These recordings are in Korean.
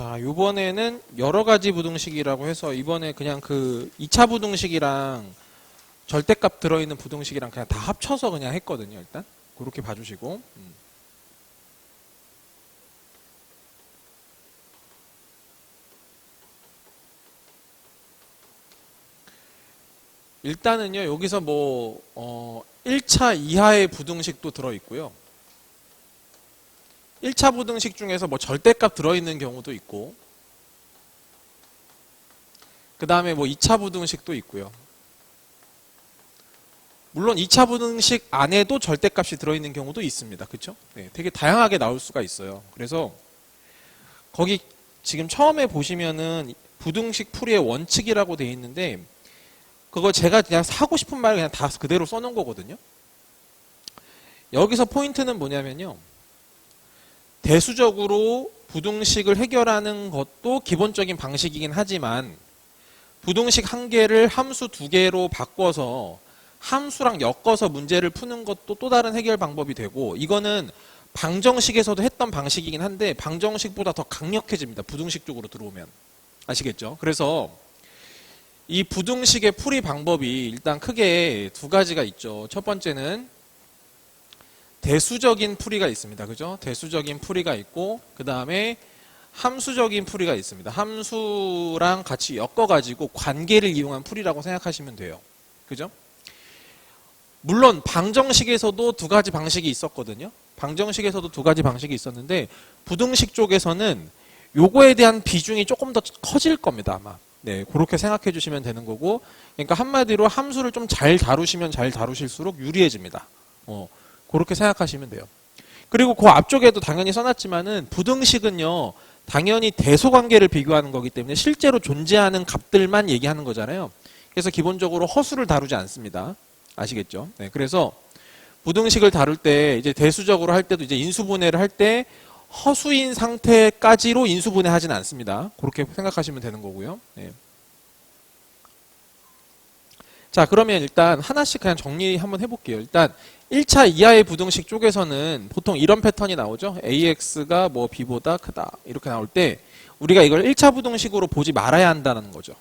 자, 요번에는 여러 가지 부등식이라고 해서 이번에 그냥 그 2차 부등식이랑 절대값 들어있는 부등식이랑 그냥 다 합쳐서 그냥 했거든요, 일단. 그렇게 봐주시고. 일단은요, 여기서 뭐, 1차 이하의 부등식도 들어있고요. 1차 부등식 중에서 뭐 절대값 들어있는 경우도 있고, 그 다음에 뭐 2차 부등식도 있고요. 물론 2차 부등식 안에도 절대값이 들어있는 경우도 있습니다. 그쵸? 네, 되게 다양하게 나올 수가 있어요. 그래서 거기 지금 처음에 보시면은 부등식 풀이의 원칙이라고 되어 있는데, 그거 제가 그냥 하고 싶은 말 그냥 다 그대로 써놓은 거거든요. 여기서 포인트는 뭐냐면요. 대수적으로 부등식을 해결하는 것도 기본적인 방식이긴 하지만 부등식 한 개를 함수 두 개로 바꿔서 함수랑 엮어서 문제를 푸는 것도 또 다른 해결 방법이 되고, 이거는 방정식에서도 했던 방식이긴 한데 방정식보다 더 강력해집니다. 부등식 쪽으로 들어오면. 아시겠죠? 그래서 이 부등식의 풀이 방법이 일단 크게 두 가지가 있죠. 첫 번째는 대수적인 풀이가 있습니다. 그죠? 대수적인 풀이가 있고, 그 다음에 함수적인 풀이가 있습니다. 함수랑 같이 엮어가지고 관계를 이용한 풀이라고 생각하시면 돼요. 그죠? 물론 방정식에서도 두 가지 방식이 있었거든요. 방정식에서도 두 가지 방식이 있었는데 부등식 쪽에서는 요거에 대한 비중이 조금 더 커질 겁니다. 아마. 네, 그렇게 생각해 주시면 되는 거고, 그러니까 한마디로 함수를 좀 잘 다루시면 잘 다루실수록 유리해집니다. 그렇게 생각하시면 돼요. 그리고 그 앞쪽에도 당연히 써놨지만은 부등식은요, 당연히 대소관계를 비교하는 거기 때문에 실제로 존재하는 값들만 얘기하는 거잖아요. 그래서 기본적으로 허수를 다루지 않습니다. 아시겠죠? 네, 그래서 부등식을 다룰 때 이제 대수적으로 할 때도 이제 인수분해를 할 때 허수인 상태까지로 인수분해하진 않습니다. 그렇게 생각하시면 되는 거고요. 네. 자, 그러면 일단 하나씩 그냥 정리 한번 해볼게요. 일단 1차 이하의 부등식 쪽에서는 보통 이런 패턴이 나오죠. AX가 뭐 B보다 크다 이렇게 나올 때 우리가 이걸 1차 부등식으로 보지 말아야 한다는 거죠.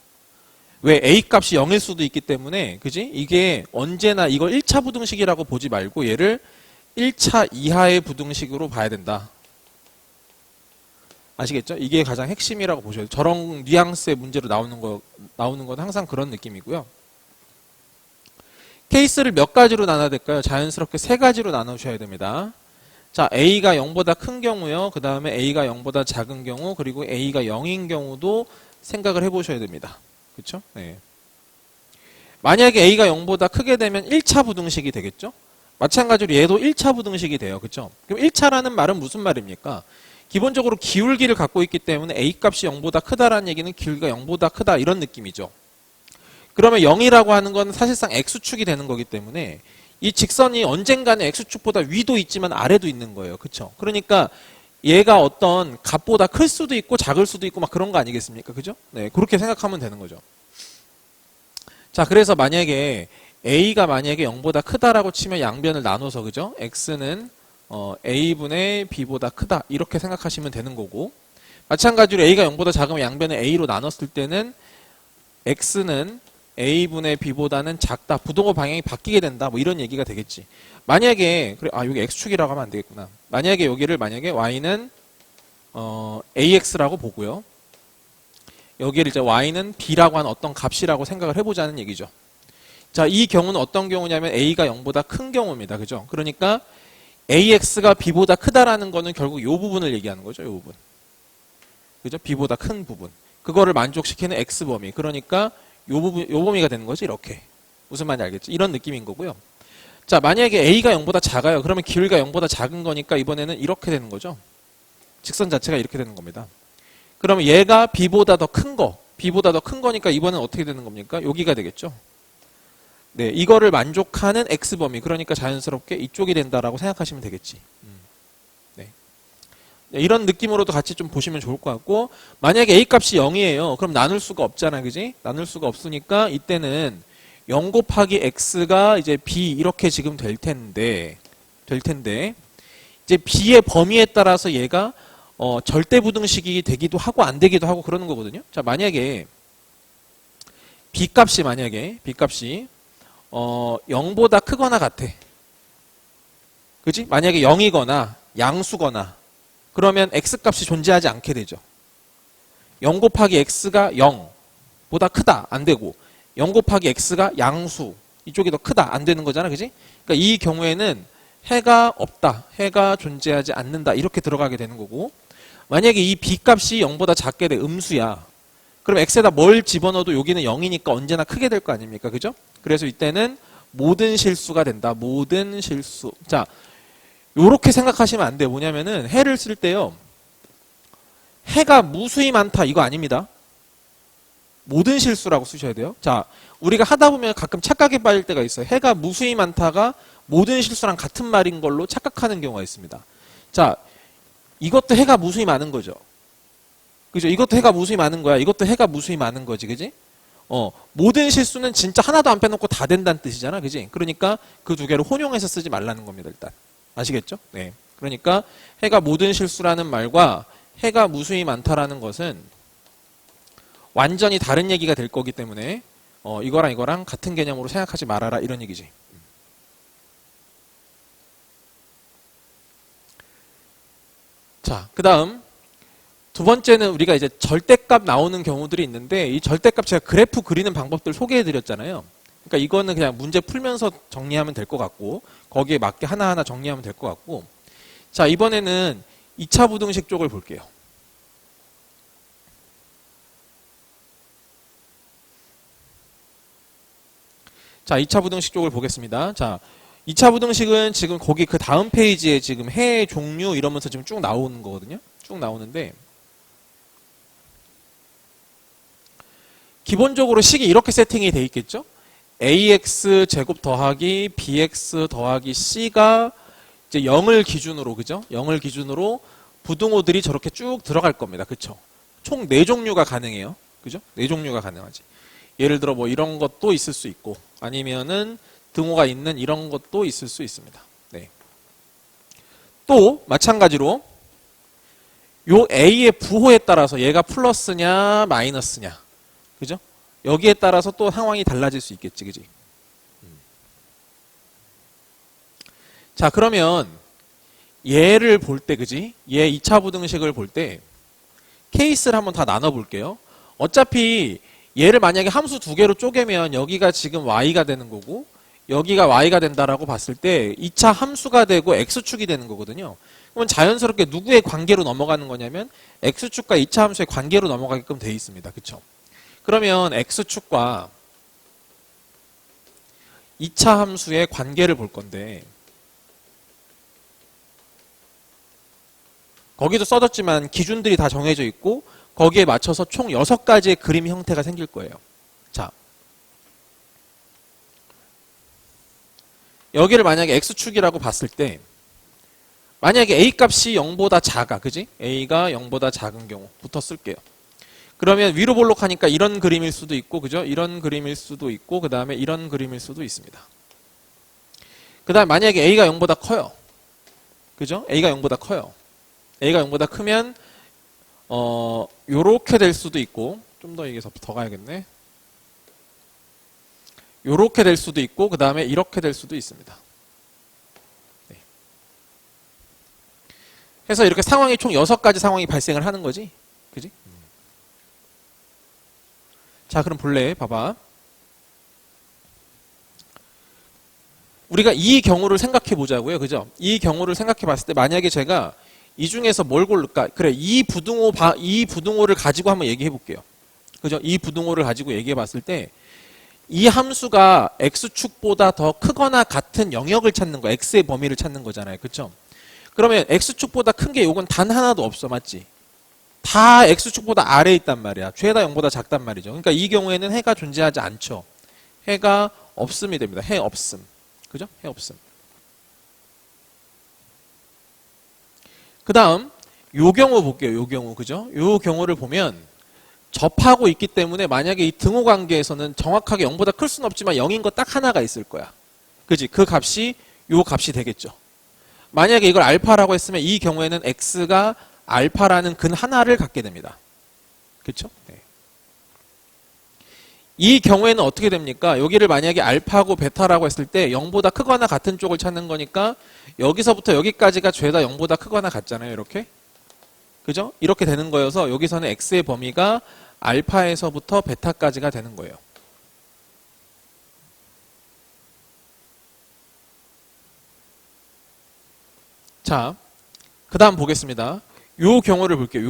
왜? A 값이 0일 수도 있기 때문에, 그지? 이게 언제나 이걸 1차 부등식이라고 보지 말고 얘를 1차 이하의 부등식으로 봐야 된다. 아시겠죠? 이게 가장 핵심이라고 보셔야 돼요. 저런 뉘앙스의 문제로 나오는 건 항상 그런 느낌이고요. 케이스를 몇 가지로 나눠야 될까요? 자연스럽게 세 가지로 나누셔야 됩니다. 자, A가 0보다 큰 경우요. 그 다음에 A가 0보다 작은 경우, 그리고 A가 0인 경우도 생각을 해보셔야 됩니다. 그렇죠? 네. 만약에 A가 0보다 크게 되면 1차 부등식이 되겠죠? 마찬가지로 얘도 1차 부등식이 돼요. 그렇죠? 그럼 1차라는 말은 무슨 말입니까? 기본적으로 기울기를 갖고 있기 때문에 A 값이 0보다 크다라는 얘기는 기울기가 0보다 크다 이런 느낌이죠. 그러면 0이라고 하는 건 사실상 X축이 되는 거기 때문에 이 직선이 언젠가는 X축보다 위도 있지만 아래도 있는 거예요. 그렇죠? 그러니까 얘가 어떤 값보다 클 수도 있고 작을 수도 있고 막 그런 거 아니겠습니까? 그죠? 네, 그렇게 생각하면 되는 거죠. 자, 그래서 만약에 A가 만약에 0보다 크다라고 치면 양변을 나눠서, 그죠? X는 A분의 B보다 크다 이렇게 생각하시면 되는 거고, 마찬가지로 A가 0보다 작으면 양변을 A로 나눴을 때는 X는 A분의 B보다는 작다. 부동호 방향이 바뀌게 된다. 뭐 이런 얘기가 되겠지. 만약에 여기 X축이라고 하면 안 되겠구나. 만약에 여기를 Y는 AX라고 보고요. 여기를 이제 Y는 B라고 하는 어떤 값이라고 생각을 해보자는 얘기죠. 자, 이 경우는 어떤 경우냐면 A가 0보다 큰 경우입니다. 그죠? 그러니까 AX가 B보다 크다라는 거는 결국 이 부분을 얘기하는 거죠. 이 부분. 그죠? B보다 큰 부분. 그거를 만족시키는 X범위. 그러니까 요 범위가 되는 거지. 이렇게. 무슨 말인지 알겠죠? 이런 느낌인 거고요. 자, 만약에 A가 0보다 작아요. 그러면 기울기가 0보다 작은 거니까 이번에는 이렇게 되는 거죠. 직선 자체가 이렇게 되는 겁니다. 그러면 얘가 B보다 더 큰 거니까 이번엔 어떻게 되는 겁니까? 여기가 되겠죠. 네, 이거를 만족하는 X범위. 그러니까 자연스럽게 이쪽이 된다라고 생각하시면 되겠지. 네. 이런 느낌으로도 같이 좀 보시면 좋을 것 같고, 만약에 A 값이 0이에요. 그럼 나눌 수가 없잖아. 그지? 나눌 수가 없으니까 이때는 0 곱하기 X가 이제 B 이렇게 지금 될 텐데, 이제 B의 범위에 따라서 얘가 절대부등식이 되기도 하고 안 되기도 하고 그러는 거거든요. 자, 만약에 B값이 0보다 크거나 같아. 그지? 만약에 0이거나 양수거나 그러면 X값이 존재하지 않게 되죠. 0 곱하기 X가 0보다 크다. 안 되고 0 곱하기 X가 양수 이쪽이 더 크다. 안 되는 거잖아. 그지? 그러니까 이 경우에는 해가 없다. 해가 존재하지 않는다. 이렇게 들어가게 되는 거고 만약에 이 B값이 0보다 작게 돼 음수야. 그럼 X에다 뭘 집어넣어도 여기는 0이니까 언제나 크게 될 거 아닙니까? 그죠? 그래서 이때는 모든 실수가 된다. 모든 실수. 자, 요렇게 생각하시면 안 돼요. 뭐냐면은 해를 쓸 때요. 해가 무수히 많다. 이거 아닙니다. 모든 실수라고 쓰셔야 돼요. 자, 우리가 하다 보면 가끔 착각에 빠질 때가 있어요. 해가 무수히 많다가 모든 실수랑 같은 말인 걸로 착각하는 경우가 있습니다. 자, 이것도 해가 무수히 많은 거죠. 그죠? 이것도 해가 무수히 많은 거야. 이것도 해가 무수히 많은 거지. 그지? 모든 실수는 진짜 하나도 안 빼놓고 다 된다는 뜻이잖아. 그지? 그러니까 그 두 개를 혼용해서 쓰지 말라는 겁니다. 일단. 아시겠죠? 네. 그러니까 해가 모든 실수라는 말과 해가 무수히 많다라는 것은 완전히 다른 얘기가 될 거기 때문에 이거랑 이거랑 같은 개념으로 생각하지 말아라. 이런 얘기지. 자, 그 다음 두 번째는 우리가 이제 절대값 나오는 경우들이 있는데 이 절대값 제가 그래프 그리는 방법들 소개해 드렸잖아요. 그러니까 이거는 그냥 문제 풀면서 정리하면 될 것 같고 거기에 맞게 하나하나 정리하면 될 것 같고 자, 이번에는 2차 부등식 쪽을 볼게요. 자, 2차 부등식 쪽을 보겠습니다. 자, 2차 부등식은 지금 거기 그 다음 페이지에 지금 해 종류 이러면서 지금 쭉 나오는 거거든요. 쭉 나오는데 기본적으로 식이 이렇게 세팅이 돼 있겠죠? ax 제곱 더하기 bx 더하기 c가 이제 0을 기준으로 그죠? 0을 기준으로 부등호들이 저렇게 쭉 들어갈 겁니다. 그쵸? 총 4종류가 가능해요. 그죠? 4종류가 가능하지. 예를 들어 뭐 이런 것도 있을 수 있고 아니면은 등호가 있는 이런 것도 있을 수 있습니다. 네. 또 마찬가지로 요 a의 부호에 따라서 얘가 플러스냐 마이너스냐 그죠? 여기에 따라서 또 상황이 달라질 수 있겠지. 그지? 자, 그러면 얘를 볼 때 그지? 얘 2차 부등식을 볼 때 케이스를 한번 다 나눠 볼게요. 어차피 얘를 만약에 함수 두 개로 쪼개면 여기가 지금 y가 되는 거고 여기가 y가 된다라고 봤을 때 2차 함수가 되고 x축이 되는 거거든요. 그러면 자연스럽게 누구의 관계로 넘어가는 거냐면 x축과 2차 함수의 관계로 넘어가게끔 돼 있습니다. 그쵸? 그러면 x축과 2차 함수의 관계를 볼 건데 거기도 써졌지만 기준들이 다 정해져 있고 거기에 맞춰서 총 6가지의 그림 형태가 생길 거예요. 자, 여기를 만약에 x축이라고 봤을 때 만약에 a값이 0보다 작아. 그지? a가 0보다 작은 경우부터 쓸게요. 그러면 위로 볼록하니까 이런 그림일 수도 있고 그죠? 이런 그림일 수도 있고 그 다음에 이런 그림일 수도 있습니다. 그 다음 만약에 a가 0보다 커요. 그죠? a가 0보다 커요. a가 0보다 크면 요렇게 될 수도 있고 좀 더 이게 더 가야겠네. 요렇게 될 수도 있고 그 다음에 이렇게 될 수도 있습니다. 네. 해서 이렇게 상황이 총 6가지 상황이 발생을 하는 거지. 그지? 자, 그럼 볼래? 봐봐. 우리가 이 경우를 생각해 보자고요. 그죠? 이 경우를 생각해 봤을 때 만약에 제가 이 중에서 뭘 고를까? 그래, 이 부등호를 가지고 한번 얘기해 볼게요. 그죠? 이 부등호를 가지고 얘기해 봤을 때 이 함수가 x축보다 더 크거나 같은 영역을 찾는 거, x의 범위를 찾는 거잖아요. 그렇죠? 그러면 x축보다 큰 게 요건 단 하나도 없어. 맞지? 다 x축보다 아래에 있단 말이야. 죄다 0보다 작단 말이죠. 그러니까 이 경우에는 해가 존재하지 않죠. 해가 없음이 됩니다. 해 없음. 그죠? 해 없음. 그 다음 요 경우 볼게요. 요 경우. 그죠? 요 경우를 보면 접하고 있기 때문에 만약에 이 등호 관계에서는 정확하게 0보다 클 수는 없지만 0인 거 딱 하나가 있을 거야. 그지? 그 값이 요 값이 되겠죠. 만약에 이걸 알파라고 했으면 이 경우에는 x가 알파라는 근 하나를 갖게 됩니다. 그렇죠? 네. 이 경우에는 어떻게 됩니까? 여기를 만약에 알파고 베타라고 했을 때 0보다 크거나 같은 쪽을 찾는 거니까 여기서부터 여기까지가 죄다 0보다 크거나 같잖아요. 이렇게. 그죠? 이렇게 되는 거여서 여기서는 x의 범위가 알파에서부터 베타까지가 되는 거예요. 자, 그 다음 보겠습니다. 요 경우를 볼게요.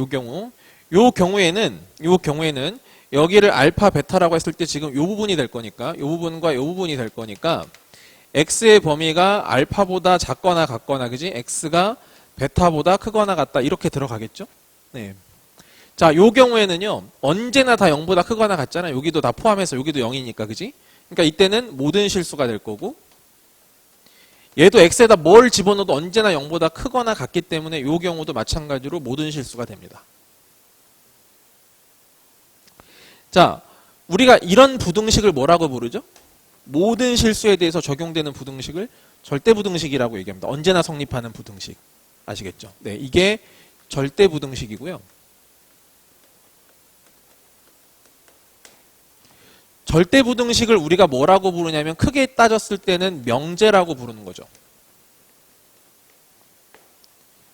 요 경우에는 여기를 알파 베타라고 했을 때 지금 요 부분이 될 거니까 요 부분과 요 부분이 될 거니까 x의 범위가 알파보다 작거나 같거나 그지? x가 베타보다 크거나 같다 이렇게 들어가겠죠? 네. 자, 요 경우에는요. 언제나 다 0보다 크거나 같잖아요. 여기도 다 포함해서 여기도 0이니까 그지? 그러니까 이때는 모든 실수가 될 거고 얘도 x에다 뭘 집어넣어도 언제나 0보다 크거나 같기 때문에 요 경우도 마찬가지로 모든 실수가 됩니다. 자, 우리가 이런 부등식을 뭐라고 부르죠? 모든 실수에 대해서 적용되는 부등식을 절대부등식이라고 얘기합니다. 언제나 성립하는 부등식. 아시겠죠? 네, 이게 절대부등식이고요. 절대부등식을 우리가 뭐라고 부르냐면 크게 따졌을 때는 명제라고 부르는 거죠.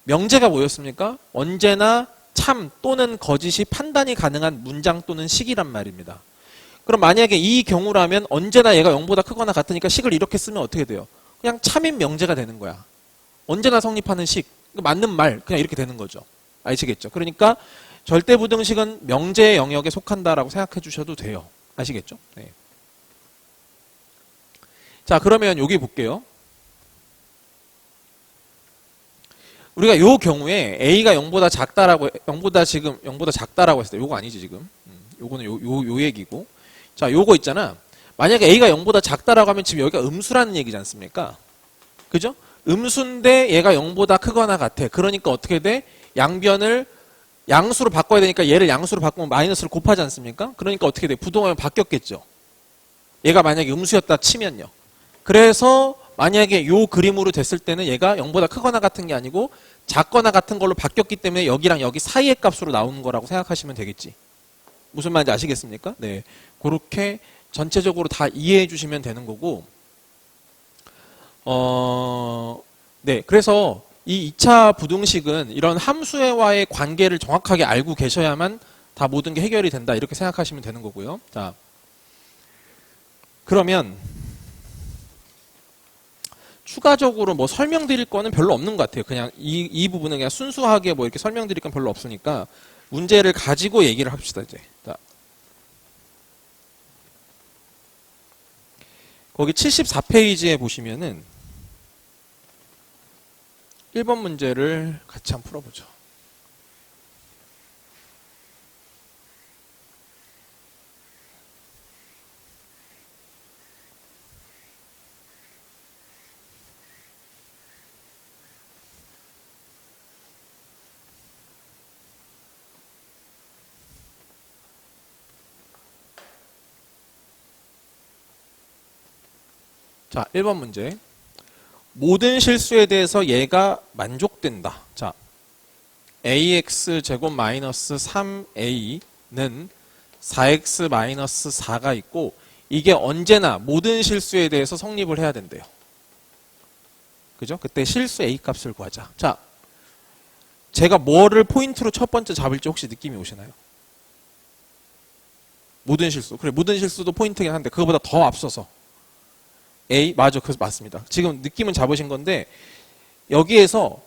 명제가 뭐였습니까? 언제나 참 또는 거짓이 판단이 가능한 문장 또는 식이란 말입니다. 그럼 만약에 이 경우라면 언제나 얘가 0보다 크거나 같으니까 식을 이렇게 쓰면 어떻게 돼요? 그냥 참인 명제가 되는 거야. 언제나 성립하는 식, 맞는 말 그냥 이렇게 되는 거죠. 아시겠죠? 그러니까 절대부등식은 명제의 영역에 속한다라고 생각해 주셔도 돼요. 아시겠죠? 네. 자, 그러면 여기 볼게요. 우리가 요 경우에 a가 0보다 작다라고 0보다 작다라고 했을 때 요거 아니지 지금. 요거는 요 얘기고. 자, 요거 있잖아. 만약에 a가 0보다 작다라고 하면 지금 여기가 음수라는 얘기지 않습니까? 그죠? 음수인데 얘가 0보다 크거나 같아. 그러니까 어떻게 돼? 양변을 양수로 바꿔야 되니까 얘를 양수로 바꾸면 마이너스를 곱하지 않습니까? 그러니까 어떻게 돼? 부동하면 바뀌었겠죠. 얘가 만약에 음수였다 치면요. 그래서 만약에 요 그림으로 됐을 때는 얘가 0보다 크거나 같은 게 아니고 작거나 같은 걸로 바뀌었기 때문에 여기랑 여기 사이의 값으로 나오는 거라고 생각하시면 되겠지. 무슨 말인지 아시겠습니까? 네, 그렇게 전체적으로 다 이해해 주시면 되는 거고 네, 그래서 이 2차 부등식은 이런 함수와의 관계를 정확하게 알고 계셔야만 다 모든 게 해결이 된다 이렇게 생각하시면 되는 거고요. 자, 그러면 추가적으로 뭐 설명드릴 거는 별로 없는 것 같아요. 그냥 이 부분은 그냥 순수하게 뭐 이렇게 설명드릴 건 별로 없으니까 문제를 가지고 얘기를 합시다, 이제. 자. 거기 74페이지에 보시면은 1번 문제를 같이 한번 풀어보죠. 자, 1번 문제. 모든 실수에 대해서 얘가 만족된다. 자, ax 제곱 마이너스 3a는 4x 마이너스 4가 있고 이게 언제나 모든 실수에 대해서 성립을 해야 된대요. 그죠? 그때 실수 a 값을 구하자. 자, 제가 뭐를 포인트로 첫 번째 잡을지 혹시 느낌이 오시나요? 모든 실수. 그래, 모든 실수도 포인트긴 한데 그거보다 더 앞서서 A, 맞아. 그래서 맞습니다. 지금 느낌은 잡으신 건데 여기에서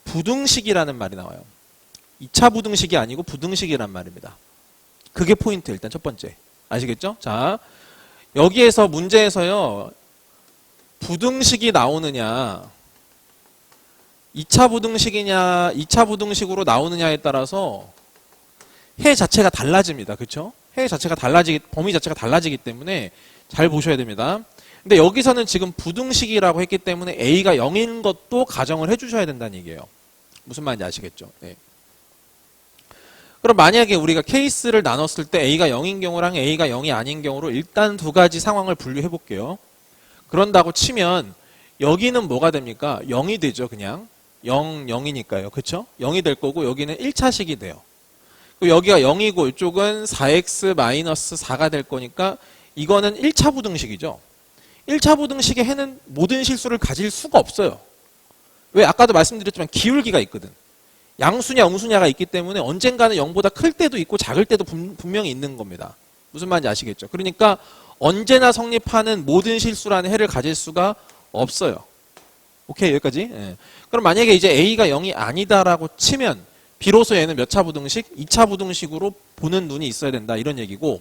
부등식이라는 말이 나와요. 2차 부등식이 아니고 부등식이란 말입니다. 그게 포인트 일단 첫 번째. 아시겠죠? 자, 여기에서 문제에서요. 부등식이 나오느냐 2차 부등식이냐 2차 부등식으로 나오느냐에 따라서 해 자체가 달라집니다. 그렇죠? 해 자체가 범위 자체가 달라지기 때문에 잘 보셔야 됩니다. 근데 여기서는 지금 부등식이라고 했기 때문에 a가 0인 것도 가정을 해주셔야 된다는 얘기예요. 무슨 말인지 아시겠죠? 네. 그럼 만약에 우리가 케이스를 나눴을 때 a가 0인 경우랑 a가 0이 아닌 경우로 일단 두 가지 상황을 분류해 볼게요. 그런다고 치면 여기는 뭐가 됩니까? 0이 되죠, 그냥. 0, 0이니까요. 그쵸? 0이 될 거고 여기는 1차식이 돼요. 여기가 0이고 이쪽은 4x-4가 될 거니까 이거는 1차 부등식이죠. 1차 부등식의 해는 모든 실수를 가질 수가 없어요. 왜? 아까도 말씀드렸지만 기울기가 있거든. 양수냐 음수냐가 있기 때문에 언젠가는 0보다 클 때도 있고 작을 때도 분명히 있는 겁니다. 무슨 말인지 아시겠죠? 그러니까 언제나 성립하는 모든 실수라는 해를 가질 수가 없어요. 오케이, 여기까지. 예. 그럼 만약에 이제 A가 0이 아니다라고 치면 비로소 얘는 몇 차 부등식? 2차 부등식으로 보는 눈이 있어야 된다, 이런 얘기고,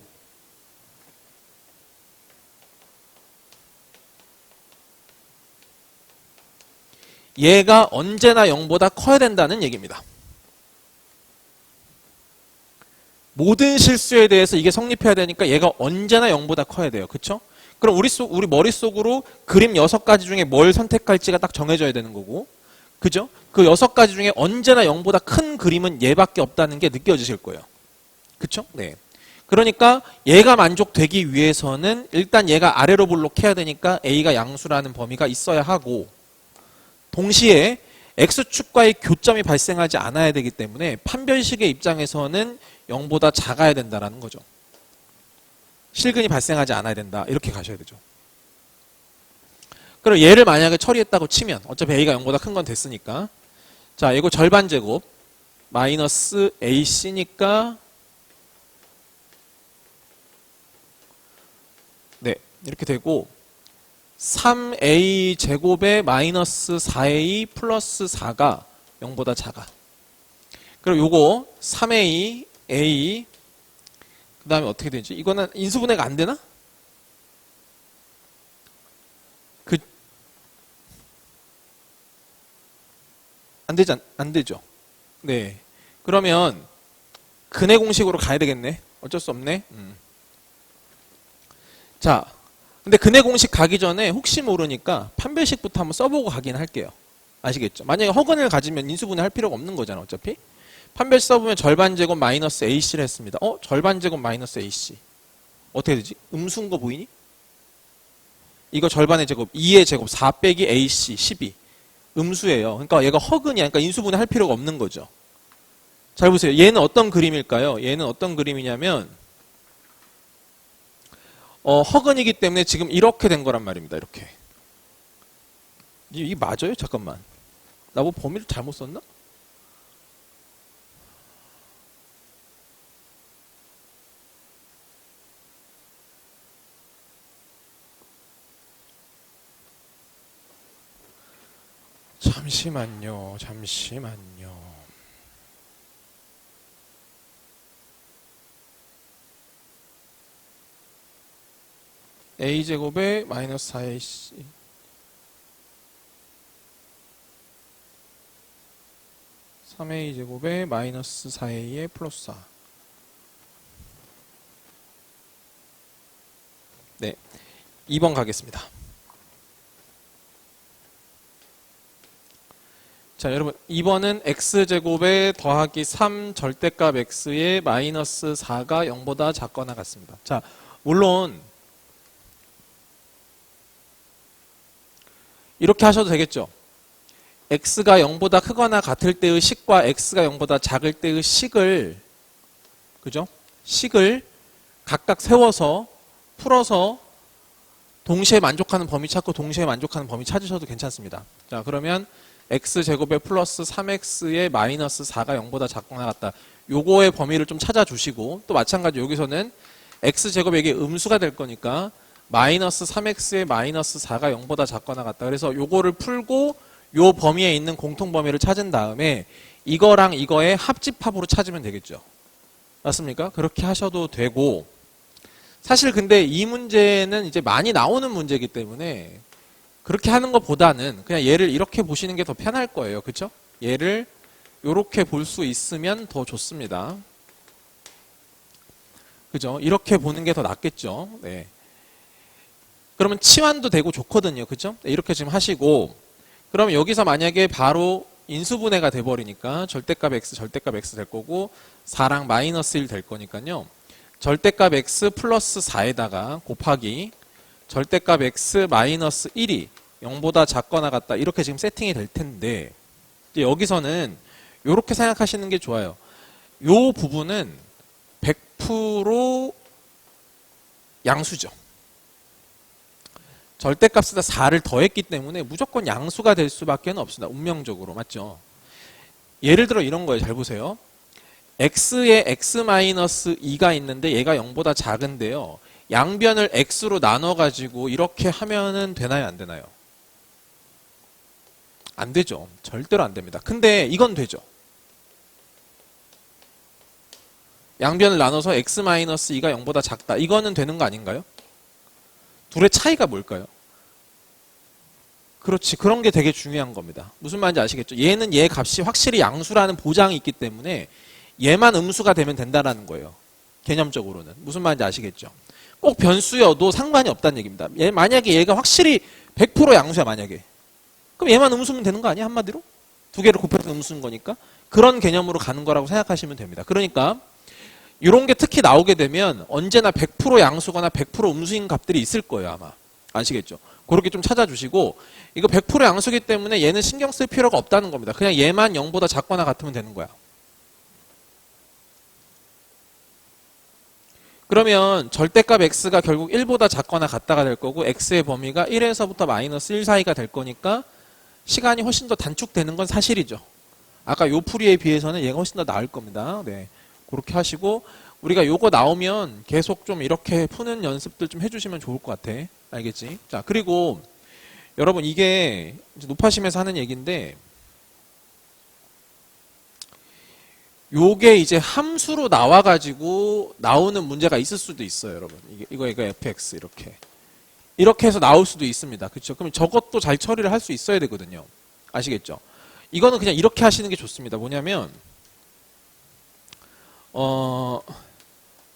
얘가 언제나 0보다 커야 된다는 얘기입니다. 모든 실수에 대해서 이게 성립해야 되니까 얘가 언제나 0보다 커야 돼요. 그쵸? 그럼 우리 머릿속으로 그림 6가지 중에 뭘 선택할지가 딱 정해져야 되는 거고, 그죠? 그 6가지 중에 언제나 0보다 큰 그림은 얘밖에 없다는 게 느껴지실 거예요. 그쵸? 네. 그러니까 얘가 만족되기 위해서는 일단 얘가 아래로 볼록해야 되니까 A가 양수라는 범위가 있어야 하고, 동시에 X축과의 교점이 발생하지 않아야 되기 때문에 판별식의 입장에서는 0보다 작아야 된다는 거죠. 실근이 발생하지 않아야 된다. 이렇게 가셔야 되죠. 그럼 얘를 만약에 처리했다고 치면 어차피 A가 0보다 큰 건 됐으니까, 자, 이거 절반 제곱 마이너스 AC니까 네, 이렇게 되고 3A 제곱에 마이너스 4A 플러스 4가 0보다 작아. 그럼 요거 3A, A 그 다음에 어떻게 되지? 이거는 인수분해가 안 되나? 안 되죠. 네. 그러면 근해 공식으로 가야 되겠네. 어쩔 수 없네. 자, 근데 근해 공식 가기 전에 혹시 모르니까 판별식부터 한번 써보고 가긴 할게요. 아시겠죠? 만약에 허근을 가지면 인수분해 할 필요가 없는 거잖아, 어차피. 판별식 써보면 절반 제곱 마이너스 AC를 했습니다. 절반 제곱 마이너스 AC. 어떻게 되지? 음수인 거 보이니? 이거 절반의 제곱, 2의 제곱, 4 빼기 AC, 12. 음수예요. 그러니까 얘가 허근이야. 그러니까 인수분해 할 필요가 없는 거죠. 잘 보세요. 얘는 어떤 그림일까요? 얘는 어떤 그림이냐면 허근이기 때문에 지금 이렇게 된 거란 말입니다. 이렇게. 이게 맞아요? 잠깐만. 나 뭐 범위를 잘못 썼나? 잠시만요. A제곱에 마이너스 4AC 3A제곱에 마이너스 4A에 플러스 4. 네, 2번 가겠습니다. 자, 여러분 2번은 x제곱에 더하기 3 절대값 x에 마이너스 4가 0보다 작거나 같습니다. 자, 물론 이렇게 하셔도 되겠죠. x가 0보다 크거나 같을 때의 식과 x가 0보다 작을 때의 식을, 그죠? 식을 각각 세워서 풀어서 동시에 만족하는 범위 찾고 동시에 만족하는 범위 찾으셔도 괜찮습니다. 자, 그러면 x제곱에 플러스 3x에 마이너스 4가 0보다 작거나 같다. 요거의 범위를 좀 찾아주시고, 또 마찬가지 여기서는 x제곱이 이게 음수가 될 거니까 마이너스 3x에 마이너스 4가 0보다 작거나 같다. 그래서 요거를 풀고 요 범위에 있는 공통범위를 찾은 다음에 이거랑 이거의 합집합으로 찾으면 되겠죠. 맞습니까? 그렇게 하셔도 되고, 사실 근데 이 문제는 이제 많이 나오는 문제이기 때문에 그렇게 하는 것보다는 그냥 얘를 이렇게 보시는 게 더 편할 거예요. 그렇죠? 얘를 이렇게 볼 수 있으면 더 좋습니다. 그죠? 이렇게 보는 게 더 낫겠죠. 네. 그러면 치환도 되고 좋거든요. 그죠? 네, 이렇게 지금 하시고, 그럼 여기서 만약에 바로 인수분해가 돼버리니까 절대값 x 될 거고 4랑 마이너스 1 될 거니까요. 절대값 x 플러스 4에다가 곱하기 절대값 x 마이너스 1이 0보다 작거나 같다. 이렇게 지금 세팅이 될 텐데, 이제 여기서는 이렇게 생각하시는 게 좋아요. 요 부분은 100% 양수죠. 절대값에다 4를 더했기 때문에 무조건 양수가 될 수밖에 없습니다. 운명적으로. 맞죠? 예를 들어 이런 거예요. 잘 보세요. x에 x-2가 있는데 얘가 0보다 작은데요. 양변을 x로 나눠가지고 이렇게 하면은 되나요? 안 되나요? 안 되죠. 절대로 안 됩니다. 근데 이건 되죠. 양변을 나눠서 x-2가 0보다 작다. 이거는 되는 거 아닌가요? 둘의 차이가 뭘까요? 그렇지. 그런 게 되게 중요한 겁니다. 무슨 말인지 아시겠죠? 얘는 얘 값이 확실히 양수라는 보장이 있기 때문에 얘만 음수가 되면 된다라는 거예요. 개념적으로는. 무슨 말인지 아시겠죠? 꼭 변수여도 상관이 없다는 얘기입니다. 만약에 얘가 확실히 100% 양수야, 만약에. 그럼 얘만 음수면 되는 거 아니야, 한마디로? 두 개를 곱해서 음수인 거니까. 그런 개념으로 가는 거라고 생각하시면 됩니다. 그러니까 이런 게 특히 나오게 되면 언제나 100% 양수거나 100% 음수인 값들이 있을 거예요, 아마. 아시겠죠? 그렇게 좀 찾아주시고, 이거 100% 양수기 때문에 얘는 신경 쓸 필요가 없다는 겁니다. 그냥 얘만 0보다 작거나 같으면 되는 거야. 그러면 절대값 x가 결국 1보다 작거나 같다가 될 거고, x의 범위가 1에서부터 마이너스 1 사이가 될 거니까 시간이 훨씬 더 단축되는 건 사실이죠. 아까 요 풀이에 비해서는 얘가 훨씬 더 나을 겁니다. 네. 그렇게 하시고, 우리가 요거 나오면 계속 좀 이렇게 푸는 연습들 좀 해주시면 좋을 것 같아. 알겠지? 자, 그리고 여러분 이게 이제 높아심에서 하는 얘기인데, 요게 이제 함수로 나와가지고 나오는 문제가 있을 수도 있어요, 여러분. 이거 fx 이렇게 해서 나올 수도 있습니다. 그렇죠? 그럼 저것도 잘 처리를 할 수 있어야 되거든요. 아시겠죠? 이거는 그냥 이렇게 하시는 게 좋습니다. 뭐냐면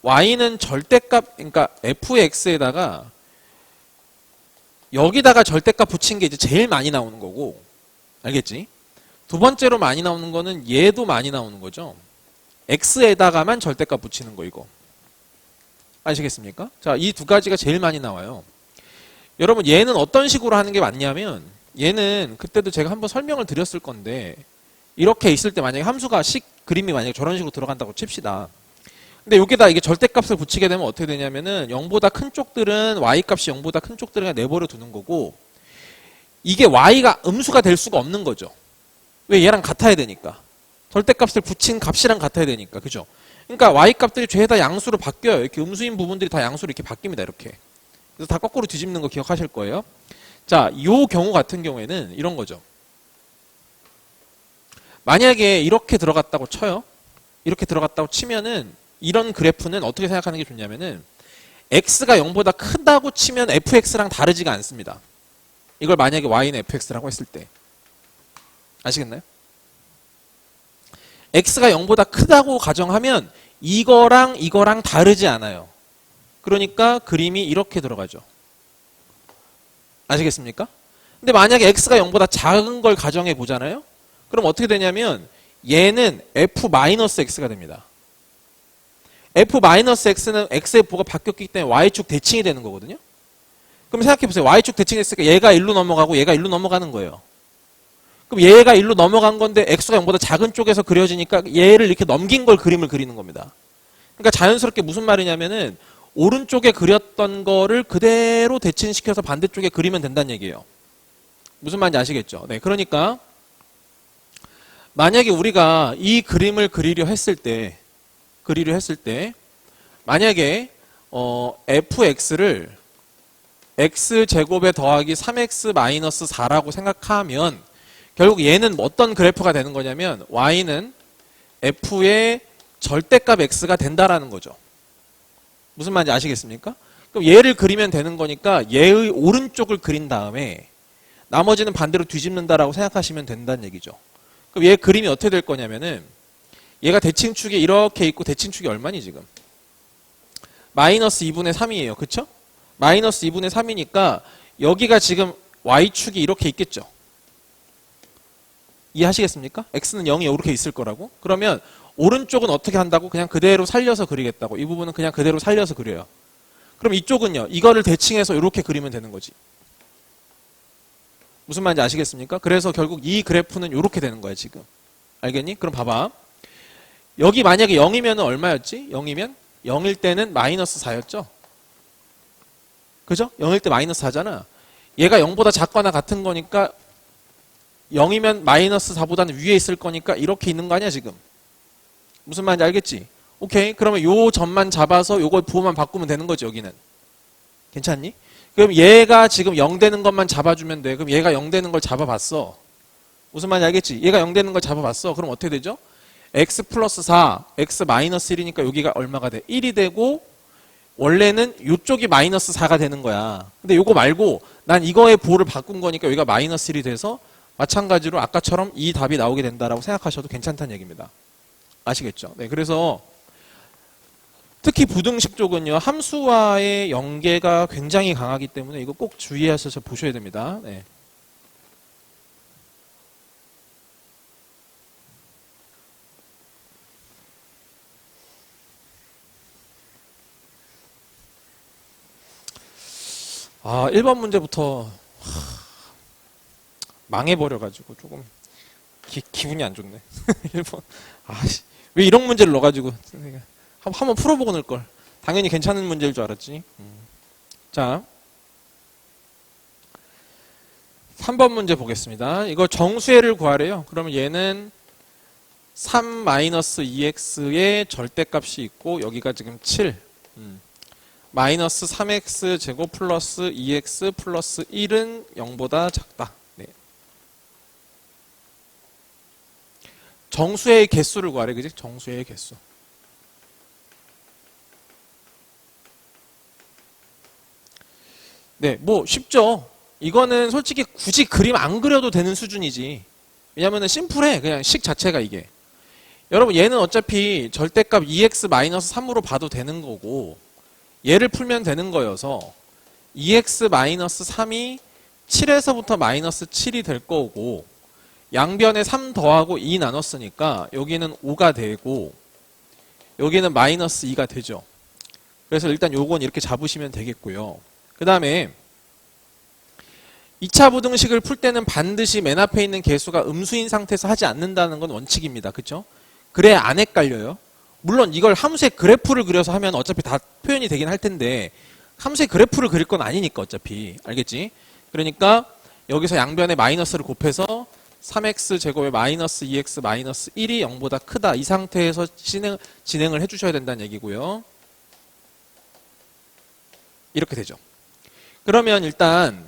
y는 절대값, 그러니까 fx에다가 여기다가 절대값 붙인 게 이제 제일 많이 나오는 거고, 알겠지? 두 번째로 많이 나오는 거는 얘도 많이 나오는 거죠. x에다가만 절대값 붙이는 거, 이거. 아시겠습니까? 자, 이 두 가지가 제일 많이 나와요. 여러분, 얘는 어떤 식으로 하는 게 맞냐면, 얘는 그때도 제가 한번 설명을 드렸을 건데, 이렇게 있을 때 만약에 함수가 그림이 만약에 저런 식으로 들어간다고 칩시다. 근데 여기다 이게 절대값을 붙이게 되면 어떻게 되냐면은 0보다 큰 쪽들은 y값이 0보다 큰 쪽들은 그냥 내버려 두는 거고, 이게 y가 음수가 될 수가 없는 거죠. 왜? 얘랑 같아야 되니까. 절대값을 붙인 값이랑 같아야 되니까. 그죠? 그러니까 y값들이 죄다 양수로 바뀌어요. 이렇게 음수인 부분들이 다 양수로 이렇게 바뀝니다. 이렇게. 그래서 다 거꾸로 뒤집는 거 기억하실 거예요. 자, 요 경우 같은 경우에는 이런 거죠. 만약에 이렇게 들어갔다고 쳐요. 이렇게 들어갔다고 치면은 이런 그래프는 어떻게 생각하는 게 좋냐면은 x가 0보다 크다고 치면 fx랑 다르지가 않습니다. 이걸 만약에 y는 fx라고 했을 때. 아시겠나요? x가 0보다 크다고 가정하면 이거랑 다르지 않아요. 그러니까 그림이 이렇게 들어가죠. 아시겠습니까? 근데 만약에 x가 0보다 작은 걸 가정해 보잖아요. 그럼 어떻게 되냐면 얘는 f-x가 됩니다. f-x는 x의 부호가 바뀌었기 때문에 y축 대칭이 되는 거거든요. 그럼 생각해 보세요. y축 대칭했으니까 얘가 1로 넘어가고 얘가 1로 넘어가는 거예요. 그럼 얘가 1로 넘어간 건데 x가 0보다 작은 쪽에서 그려지니까 얘를 이렇게 넘긴 걸 그림을 그리는 겁니다. 그러니까 자연스럽게 무슨 말이냐면은 오른쪽에 그렸던 거를 그대로 대칭시켜서 반대쪽에 그리면 된다는 얘기예요. 무슨 말인지 아시겠죠? 네, 그러니까 만약에 우리가 이 그림을 그리려 했을 때 만약에 fx를 x제곱에 더하기 3x-4라고 생각하면 결국 얘는 어떤 그래프가 되는 거냐면 y는 f의 절대값 x가 된다라는 거죠. 무슨 말인지 아시겠습니까? 그럼 얘를 그리면 되는 거니까 얘의 오른쪽을 그린 다음에 나머지는 반대로 뒤집는다라고 생각하시면 된다는 얘기죠. 그럼 얘 그림이 어떻게 될 거냐면은 얘가 대칭축이 이렇게 있고 대칭축이 얼마니 지금? 마이너스 2분의 3이에요. 그쵸? 마이너스 2분의 3이니까 여기가 지금 y축이 이렇게 있겠죠. 이해하시겠습니까? x는 0이 이렇게 있을 거라고. 그러면 오른쪽은 어떻게 한다고? 그냥 그대로 살려서 그리겠다고. 이 부분은 그냥 그대로 살려서 그려요. 그럼 이쪽은요. 이거를 대칭해서 이렇게 그리면 되는 거지. 무슨 말인지 아시겠습니까? 그래서 결국 이 그래프는 이렇게 되는 거야 지금. 알겠니? 그럼 봐봐. 여기 만약에 0이면 얼마였지? 0이면 0일 때는 마이너스 4였죠? 그죠? 0일 때 마이너스 4잖아. 얘가 0보다 작거나 같은 거니까 0이면 마이너스 4보다는 위에 있을 거니까 이렇게 있는 거 아니야 지금? 무슨 말인지 알겠지? 오케이. 그러면 요 점만 잡아서 요걸 부호만 바꾸면 되는 거지 여기는. 괜찮니? 그럼 얘가 지금 0 되는 것만 잡아주면 돼. 그럼 얘가 0 되는 걸 잡아봤어. 무슨 말인지 알겠지? 얘가 0 되는 걸 잡아봤어. 그럼 어떻게 되죠? x 플러스 4, x 마이너스 1이니까 여기가 얼마가 돼? 1이 되고 원래는 이쪽이 마이너스 4가 되는 거야. 근데 요거 말고 난 이거의 부호를 바꾼 거니까 여기가 마이너스 1이 돼서 마찬가지로 아까처럼 이 답이 나오게 된다라고 생각하셔도 괜찮다는 얘기입니다. 아시겠죠? 네, 그래서 특히 부등식 쪽은요 함수와의 연계가 굉장히 강하기 때문에 이거 꼭 주의하셔서 보셔야 됩니다. 네. 아, 1번 문제부터 망해버려가지고 조금 기분이 안 좋네. 1번. 아씨, 왜 이런 문제를 넣어가지고 한번 풀어보고 넣을걸. 당연히 괜찮은 문제일 줄 알았지. 자, 3번 문제 보겠습니다. 이거 정수해를 구하래요. 그러면 얘는 3-2x의 절대값이 있고 여기가 지금 7. 마이너스 3x 제곱 플러스 2x 플러스 1은 0보다 작다. 네. 정수의 개수를 구하래. 그지? 정수의 개수. 네, 뭐 쉽죠. 이거는 솔직히 굳이 그림 안 그려도 되는 수준이지. 왜냐면은 심플해. 그냥 식 자체가 이게. 여러분 얘는 어차피 절대값 2x-3으로 봐도 되는 거고 얘를 풀면 되는 거여서 2x-3이 7에서부터 마이너스 7이 될 거고 양변에 3 더하고 2 나눴으니까 여기는 5가 되고 여기는 마이너스 2가 되죠. 그래서 일단 요건 이렇게 잡으시면 되겠고요. 그 다음에 2차 부등식을 풀 때는 반드시 맨 앞에 있는 개수가 음수인 상태에서 하지 않는다는 건 원칙입니다. 그렇죠? 그래야 안 헷갈려요. 물론 이걸 함수의 그래프를 그려서 하면 어차피 다 표현이 되긴 할 텐데 함수의 그래프를 그릴 건 아니니까 어차피. 알겠지? 그러니까 여기서 양변에 마이너스를 곱해서 3x 제곱에 마이너스 2x 마이너스 1이 0보다 크다. 이 상태에서 진행을 해주셔야 된다는 얘기고요. 이렇게 되죠. 그러면 일단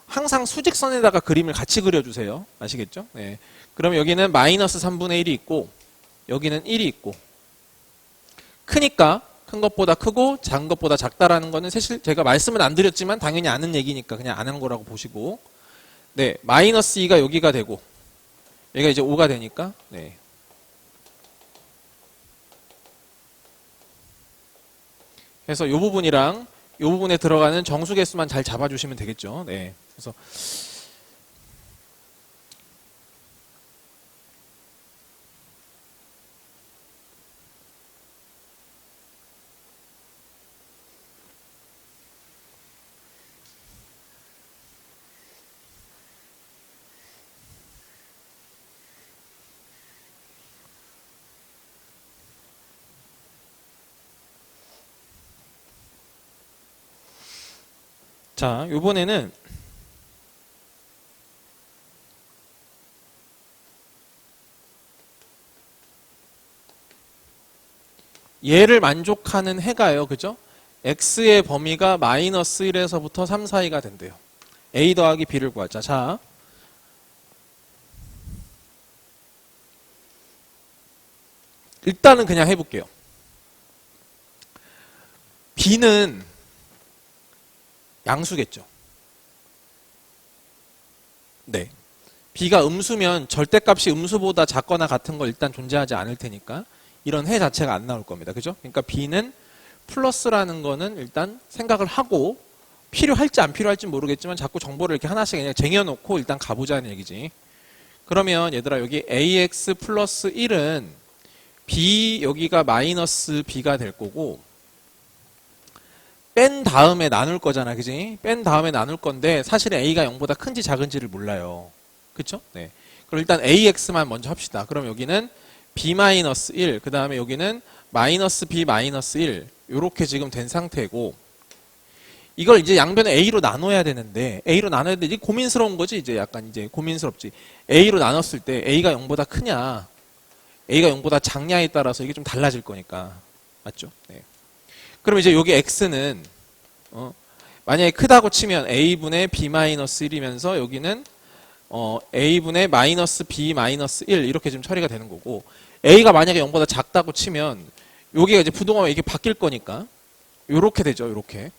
항상 수직선에다가 그림을 같이 그려주세요. 아시겠죠? 네. 그럼 여기는 마이너스 3분의 1이 있고 여기는 1이 있고 크니까 큰 것보다 크고 작은 것보다 작다라는 거는 사실 제가 말씀은 안 드렸지만 당연히 아는 얘기니까 그냥 안 한 거라고 보시고 네, 마이너스 2가 여기가 되고 여기가 이제 5가 되니까 네. 그래서 이 부분이랑 이 부분에 들어가는 정수 개수만 잘 잡아주시면 되겠죠. 네. 그래서 자, 이번에는 얘를 만족하는 해가요. 그죠? x의 범위가 마이너스 1에서부터 3 사이가 된대요. a 더하기 b를 구하자. 자, 일단은 그냥 해볼게요. b는 양수겠죠. 네. b가 음수면 절대값이 음수보다 작거나 같은 거 일단 존재하지 않을 테니까 이런 해 자체가 안 나올 겁니다. 그죠? 그러니까 b는 플러스라는 거는 일단 생각을 하고 필요할지 안 필요할지 모르겠지만 자꾸 정보를 이렇게 하나씩 그냥 쟁여놓고 일단 가보자는 얘기지. 그러면 얘들아 여기 ax 플러스 1은 b 여기가 마이너스 b가 될 거고 뺀 다음에 나눌 거잖아, 그지? 뺀 다음에 나눌 건데 사실은 a가 0보다 큰지 작은지를 몰라요. 그쵸? 네. 그럼 일단 ax만 먼저 합시다. 그럼 여기는 b-1, 그 다음에 여기는 마이너스 b-1 요렇게 지금 된 상태고, 이걸 이제 양변에 a로 나눠야 되는데 a로 나눠야 되지. 고민스러운 거지. 이제 약간 이제 고민스럽지. a로 나눴을 때 a가 0보다 크냐 a가 0보다 작냐에 따라서 이게 좀 달라질 거니까. 맞죠? 네. 그럼 이제 여기 x는 만약에 크다고 치면 a분의 b-1이면서 여기는 a분의 마이너스 b-1 이렇게 좀 처리가 되는 거고, a가 만약에 0보다 작다고 치면 여기가 이제 부동하면 이게 바뀔 거니까 요렇게 되죠. 요렇게.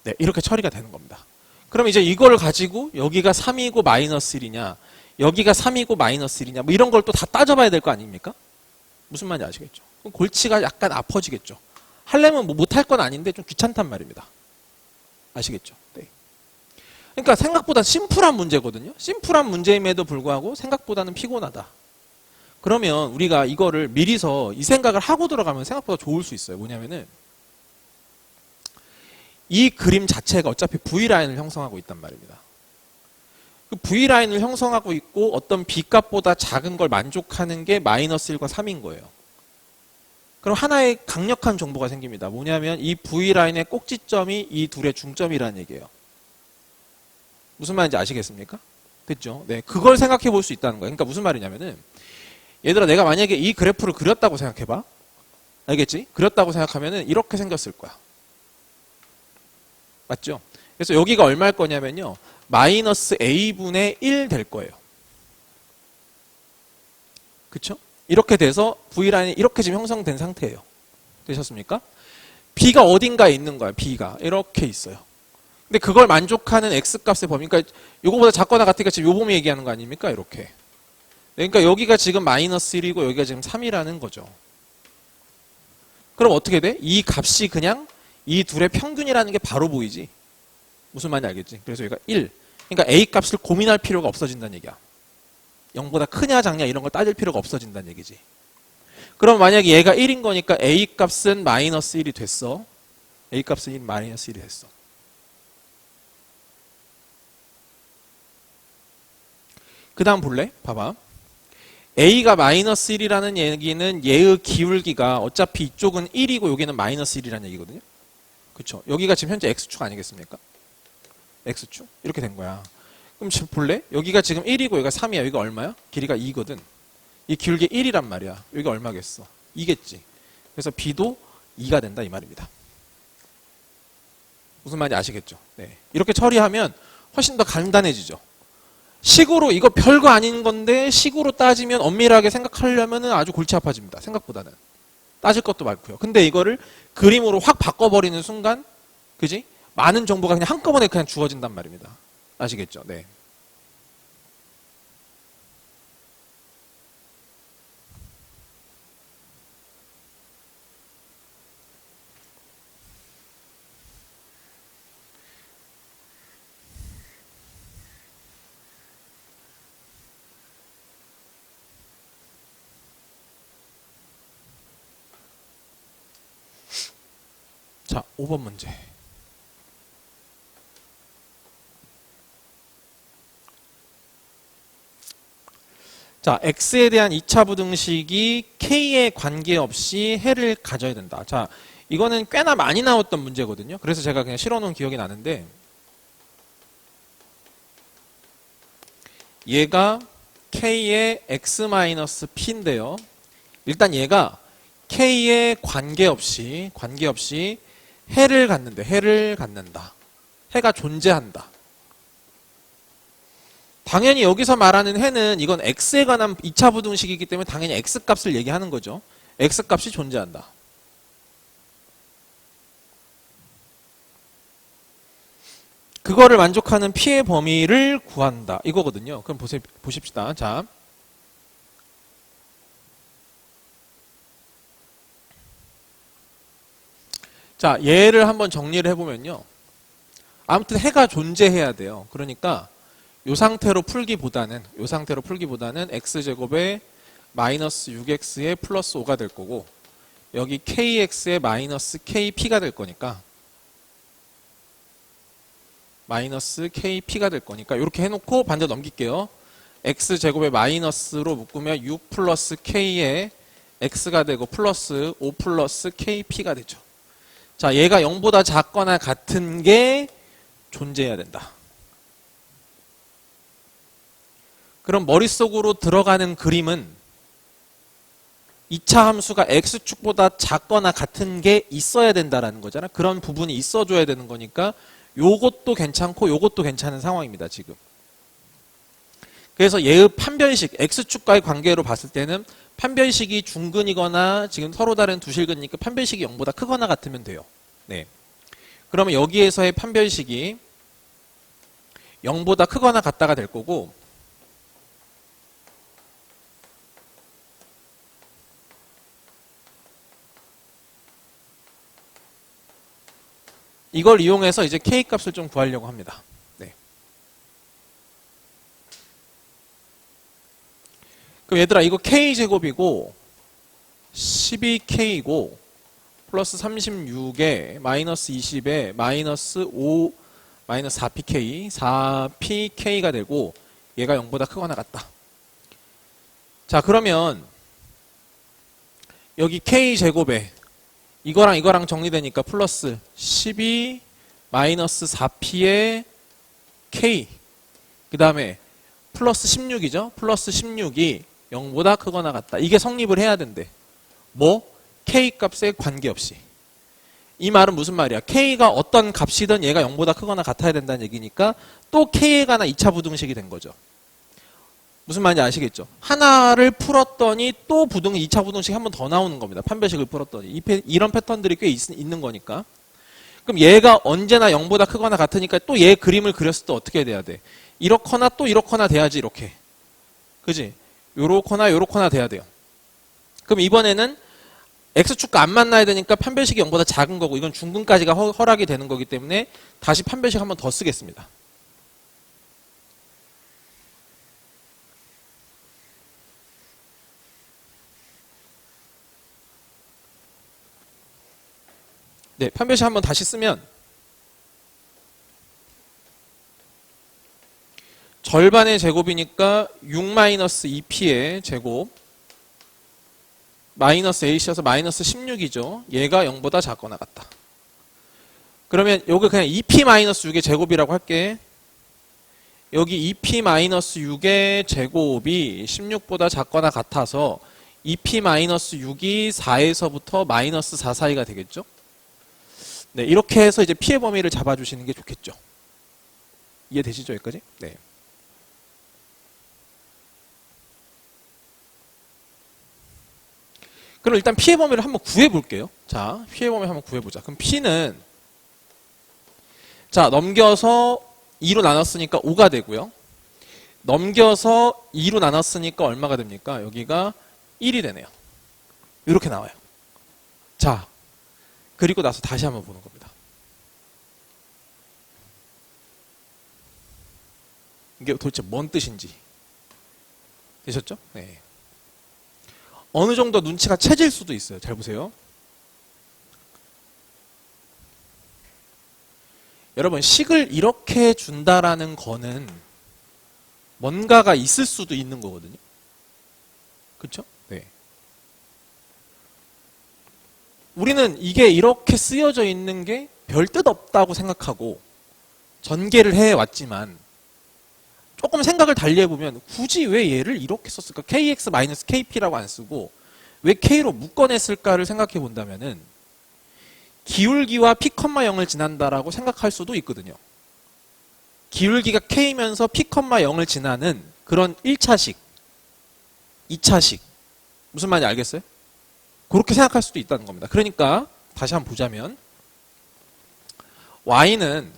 네, 이렇게 처리가 되는 겁니다. 그럼 이제 이걸 가지고 여기가 3이고 마이너스 1이냐, 여기가 3이고 마이너스 1이냐, 뭐 이런 걸 또 다 따져봐야 될 거 아닙니까? 무슨 말인지 아시겠죠? 그럼 골치가 약간 아파지겠죠. 하려면 뭐 못할 건 아닌데 좀 귀찮단 말입니다. 아시겠죠? 네. 그러니까 생각보다 심플한 문제거든요. 심플한 문제임에도 불구하고 생각보다는 피곤하다. 그러면 우리가 이거를 미리서 이 생각을 하고 들어가면 생각보다 좋을 수 있어요. 뭐냐면은 이 그림 자체가 어차피 V라인을 형성하고 있단 말입니다. 그 V라인을 형성하고 있고 어떤 B값보다 작은 걸 만족하는 게 마이너스 1과 3인 거예요. 그럼 하나의 강력한 정보가 생깁니다. 뭐냐면 이 V라인의 꼭지점이 이 둘의 중점이라는 얘기예요. 무슨 말인지 아시겠습니까? 됐죠? 네, 그걸 생각해 볼 수 있다는 거예요. 그러니까 무슨 말이냐면은, 얘들아, 내가 만약에 이 그래프를 그렸다고 생각해봐. 알겠지? 그렸다고 생각하면은 이렇게 생겼을 거야. 맞죠? 그래서 여기가 얼마일 거냐면요, 마이너스 a분의 1 될 거예요. 그쵸? 이렇게 돼서 V라인이 이렇게 지금 형성된 상태예요. 되셨습니까? B가 어딘가에 있는 거야. B가 이렇게 있어요. 근데 그걸 만족하는 X값의 범위, 그러니까 요거보다 작거나 같으니까 지금 요 범위 얘기하는 거 아닙니까? 이렇게. 그러니까 여기가 지금 마이너스 1이고 여기가 지금 3이라는 거죠. 그럼 어떻게 돼? 이 값이 그냥 이 둘의 평균이라는 게 바로 보이지. 무슨 말인지 알겠지? 그래서 여기가 1. 그러니까 A 값을 고민할 필요가 없어진다는 얘기야. 0보다 크냐 작냐 이런 걸 따질 필요가 없어진다는 얘기지. 그럼 만약에 얘가 1인 거니까 A 값은 마이너스 1이 됐어. A 값은 1 마이너스 1이 됐어. 그 다음 볼래? 봐봐. A가 마이너스 1이라는 얘기는 얘의 기울기가 어차피 이쪽은 1이고 여기는 마이너스 1이라는 얘기거든요. 그쵸? 여기가 지금 현재 X축 아니겠습니까? X축? 이렇게 된 거야. 그럼 지금 볼래? 여기가 지금 1이고 여기가 3이야. 여기가 얼마야? 길이가 2거든. 이 기울기 1이란 말이야. 여기가 얼마겠어? 2겠지. 그래서 B도 2가 된다 이 말입니다. 무슨 말인지 아시겠죠? 네. 이렇게 처리하면 훨씬 더 간단해지죠. 식으로 이거 별거 아닌 건데 식으로 따지면 엄밀하게 생각하려면 아주 골치 아파집니다. 생각보다는. 따질 것도 많고요. 근데 이거를 그림으로 확 바꿔버리는 순간, 그지? 많은 정보가 그냥 한꺼번에 그냥 주어진단 말입니다. 아시겠죠? 네. 자, 5번 문제. 자, x에 대한 2차 부등식이 k에 관계없이 해를 가져야 된다. 자, 이거는 꽤나 많이 나왔던 문제거든요. 그래서 제가 그냥 실어놓은 기억이 나는데, 얘가 k의 x-p인데요. 일단 얘가 k에 관계없이 해를 갖는다. 해가 존재한다. 당연히 여기서 말하는 해는 이건 x에 관한 2차 부등식이기 때문에 당연히 x값을 얘기하는 거죠. x값이 존재한다. 그거를 만족하는 p의 범위를 구한다. 이거거든요. 그럼 보십시다. 자, 얘를 한번 정리를 해보면요. 아무튼 해가 존재해야 돼요. 그러니까 요 상태로 풀기보다는 x제곱에 마이너스 6x에 플러스 5가 될 거고 여기 kx에 마이너스 kp가 될 거니까 이렇게 해놓고 반대 넘길게요. x제곱에 마이너스로 묶으면 6 플러스 k에 x가 되고 플러스 5 플러스 kp가 되죠. 자, 얘가 0보다 작거나 같은 게 존재해야 된다. 그럼 머릿속으로 들어가는 그림은 2차 함수가 x축보다 작거나 같은 게 있어야 된다라는 거잖아. 그런 부분이 있어줘야 되는 거니까 요것도 괜찮고 요것도 괜찮은 상황입니다, 지금. 그래서 얘의 판별식, x축과의 관계로 봤을 때는 판별식이 중근이거나 지금 서로 다른 두 실근이니까 판별식이 0보다 크거나 같으면 돼요. 네. 그러면 여기에서의 판별식이 0보다 크거나 같다가 될 거고 이걸 이용해서 이제 k 값을 좀 구하려고 합니다. 네. 그럼 얘들아 이거 k제곱이고 12k이고 플러스 36에 마이너스 20에 마이너스 5 마이너스 4pk가 되고 얘가 0보다 크거나 같다. 자, 그러면 여기 k제곱에 이거랑 정리되니까 플러스 12 마이너스 4p의 k 그 다음에 플러스 16이죠. 플러스 16이 0보다 크거나 같다. 이게 성립을 해야 된대. 뭐? k 값에 관계없이. 이 말은 무슨 말이야? k가 어떤 값이든 얘가 0보다 크거나 같아야 된다는 얘기니까 또 k에 관한 2차 부등식이 된 거죠. 무슨 말인지 아시겠죠? 하나를 풀었더니 또 2차 부등식이 한 번 더 나오는 겁니다. 판별식을 풀었더니. 이런 패턴들이 꽤 있는 거니까. 그럼 얘가 언제나 0보다 크거나 같으니까 또 얘 그림을 그렸을 때 어떻게 돼야 돼? 이렇거나 또 이렇거나 돼야지, 이렇게. 그지? 요렇거나 돼야 돼요. 그럼 이번에는 x축과 안 만나야 되니까 판별식이 0보다 작은 거고 이건 중근까지가 허락이 되는 거기 때문에 다시 판별식 한 번 더 쓰겠습니다. 네, 판별식 한번 다시 쓰면 절반의 제곱이니까 6-2p의 제곱 마이너스 a씨여서 마이너스 16이죠. 얘가 0보다 작거나 같다. 그러면 여기 그냥 2p-6의 제곱이라고 할게. 여기 2p-6의 제곱이 16보다 작거나 같아서 2p-6이 4에서부터 마이너스 4 사이가 되겠죠. 네, 이렇게 해서 이제 피해 범위를 잡아주시는 게 좋겠죠. 이해되시죠, 여기까지? 네. 그럼 일단 피해 범위를 한번 구해볼게요. 자, 피해 범위 한번 구해보자. 그럼 P는, 자, 넘겨서 2로 나눴으니까 5가 되고요. 넘겨서 2로 나눴으니까 얼마가 됩니까? 여기가 1이 되네요. 이렇게 나와요. 자, 그리고 나서 다시 한번 보는 겁니다. 이게 도대체 뭔 뜻인지 되셨죠? 네. 어느 정도 눈치가 채질 수도 있어요. 잘 보세요. 여러분, 식을 이렇게 준다라는 거는 뭔가가 있을 수도 있는 거거든요. 그렇죠? 네. 우리는 이게 이렇게 쓰여져 있는 게 별 뜻 없다고 생각하고 전개를 해왔지만 조금 생각을 달리 해보면 굳이 왜 얘를 이렇게 썼을까? kx-kp라고 안 쓰고 왜 k로 묶어냈을까를 생각해 본다면은 기울기와 p,0을 지난다라고 생각할 수도 있거든요. 기울기가 k면서 p,0을 지나는 그런 1차식, 2차식. 무슨 말인지 알겠어요? 그렇게 생각할 수도 있다는 겁니다. 그러니까 다시 한번 보자면 y는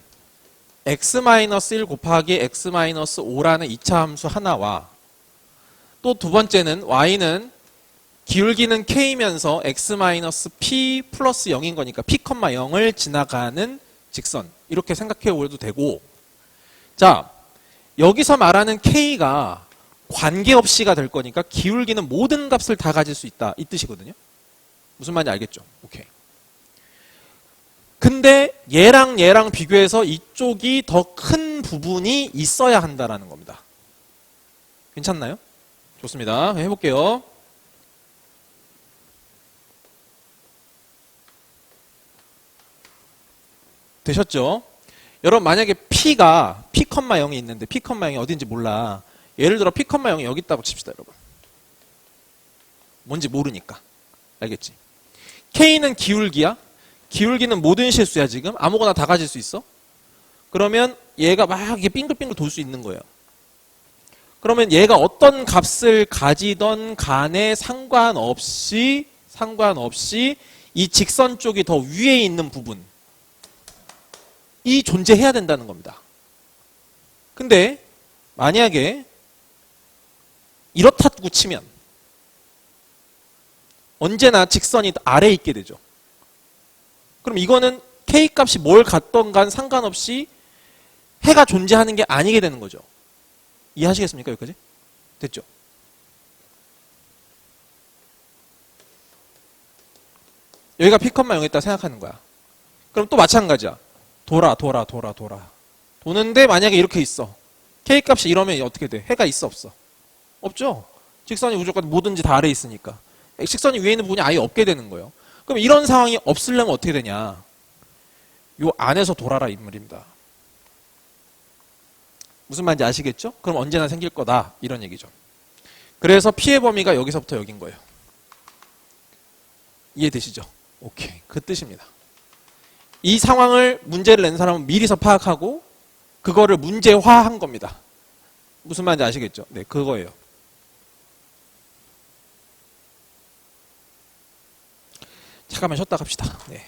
x-1 곱하기 x-5라는 2차 함수 하나와 또 두 번째는 y는 기울기는 k면서 x-p 플러스 0인 거니까 p,0을 지나가는 직선 이렇게 생각해 보셔도 되고 자 여기서 말하는 K가 관계없이가 될 거니까 기울기는 모든 값을 다 가질 수 있다. 이 뜻이거든요. 무슨 말인지 알겠죠? 오케이. 근데 얘랑 비교해서 이쪽이 더 큰 부분이 있어야 한다라는 겁니다. 괜찮나요? 좋습니다. 해볼게요. 되셨죠? 여러분 만약에 P가 P, 0이 있는데 P, 0이 어딘지 몰라. 예를 들어 P, 0이 여기 있다고 칩시다, 여러분. 뭔지 모르니까. 알겠지? K는 기울기야. 기울기는 모든 실수야, 지금. 아무거나 다 가질 수 있어. 그러면 얘가 막 이렇게 빙글빙글 돌 수 있는 거예요. 그러면 얘가 어떤 값을 가지던 간에 상관없이 이 직선 쪽이 더 위에 있는 부분이 존재해야 된다는 겁니다. 근데 만약에 이렇다고 치면 언제나 직선이 아래에 있게 되죠. 그럼 이거는 K값이 뭘 갖던 간 상관없이 해가 존재하는 게 아니게 되는 거죠. 이해하시겠습니까? 여기까지? 됐죠? 여기가 P, 0이다 생각하는 거야. 그럼 또 마찬가지야. 돌아. 도는데 만약에 이렇게 있어. K값이 이러면 어떻게 돼? 해가 있어, 없어? 없죠? 직선이 무조건 뭐든지 다 아래에 있으니까. 직선이 위에 있는 부분이 아예 없게 되는 거예요. 그럼 이런 상황이 없으려면 어떻게 되냐? 요 안에서 돌아라 이 말입니다. 무슨 말인지 아시겠죠? 그럼 언제나 생길 거다 이런 얘기죠. 그래서 피해 범위가 여기서부터 여긴 거예요. 이해되시죠? 오케이. 그 뜻입니다. 이 상황을 문제를 낸 사람은 미리서 파악하고 그거를 문제화한 겁니다. 무슨 말인지 아시겠죠? 네, 그거예요. 잠깐만 쉬었다 갑시다. 네.